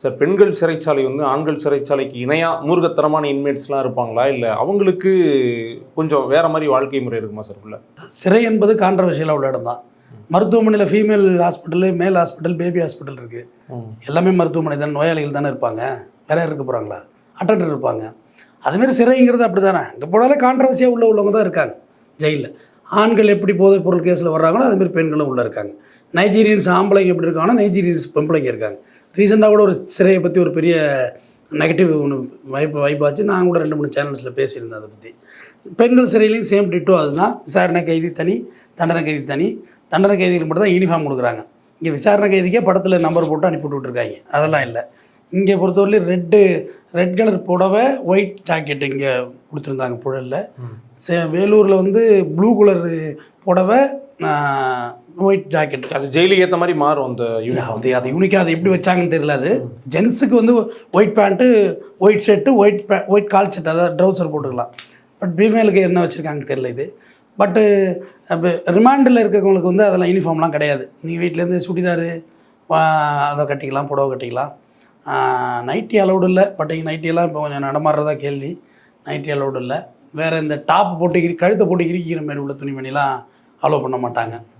Sir பெண்கள் சிறைச்சாலை வந்து ஆண்கள் சிறைச்சாலைக்கு இணையாக மூர்க்கத்தனமான இன்மேட்ஸ்லாம் இருப்பாங்களா, இல்லை அவங்களுக்கு கொஞ்சம் வேறு மாதிரி வாழ்க்கை முறை இருக்குமா சார்? உள்ள சிறை என்பது கான்ட்ரவர்ஷியலாக உள்ள இடம் தான். மருத்துவமனையில் ஃபீமேல் ஹாஸ்பிட்டலு, மேல் ஹாஸ்பிட்டல், பேபி ஹாஸ்பிட்டல் இருக்குது. எல்லாமே மருத்துவமனை தானே, நோயாளிகள் தானே இருப்பாங்க, வேற இருக்க போகிறாங்களா? அட்டண்டர் இருப்பாங்க. அதுமாரி சிறைங்கிறது அப்படி தானே, இங்கே போனாலே கான்ட்ரவர்சியாக உள்ளவங்க தான் இருக்காங்க ஜெயிலில். ஆண்கள் எப்படி போதைப் பொருள் கேஸில் வர்றாங்களோ அதுமாரி பெண்களும் உள்ளே இருக்காங்க. நைஜீரியன்ஸ் ஆம்பளைங்க எப்படி இருக்காங்கன்னா நைஜீரியன்ஸ் பெம்பளைங்க இருக்காங்க. ரீசெண்டாக கூட ஒரு சிறையை பற்றி ஒரு பெரிய நெகட்டிவ் ஒன்று வைப்பாச்சு. நான் கூட 2-3 சேனல்ஸில் பேசியிருந்தேன் அதை பற்றி. பெண்கள் சிறையிலையும் சேம் டிட்டோ அதுதான். விசாரணை கைதி தனி, தண்டனை கைதி தனி. தண்டனை கைதிகளுக்கு மட்டும் தான் யூனிஃபார்ம் கொடுக்குறாங்க. இங்கே விசாரணை கைதிக்கே படத்தில் நம்பர் போட்டு அனுப்பி விட்டுருக்காங்க. அதெல்லாம் இல்லை. இங்கே பொறுத்தவரையிலும் ரெட் கலர் புடவை, ஒயிட் ஜாக்கெட் இங்கே கொடுத்துருந்தாங்க புழலில். வேலூரில் வந்து ப்ளூ கலர் புடவை, ஒயிட் ஜாக்கெட். அது ஜெயிலுக்கு ஏற்ற மாதிரி மாறும் அந்த அது யூனிக்காக அது எப்படி வச்சாங்கன்னு தெரியல. அது ஜென்ஸுக்கு வந்து white pant, white shirt, white கால் ஷர்ட், அதாவது ட்ரௌசர் போட்டுக்கலாம். பட் ஃபீமேலுக்கு என்ன வச்சுருக்காங்கன்னு தெரியல இது. பட்டு இப்போ ரிமாண்டில் இருக்கிறவங்களுக்கு வந்து அதெல்லாம் யூனிஃபார்ம்லாம் கிடையாது. நீங்கள் வீட்டிலேருந்து சுடிதாரு அதை கட்டிக்கலாம், புடவை கட்டிக்கலாம். நைட்டி அலௌடு இல்லை. பட் இங்கே நைட்டியெல்லாம் இப்போ கொஞ்சம் நடமாடுறதா கேள்வி. நைட்டி அலௌடு இல்லை. வேறு இந்த டாப் போட்டு கழுத்தை போட்டு இறுக்கிற மாதிரி உள்ள துணிமணிலாம் அலோவ் பண்ண மாட்டாங்க.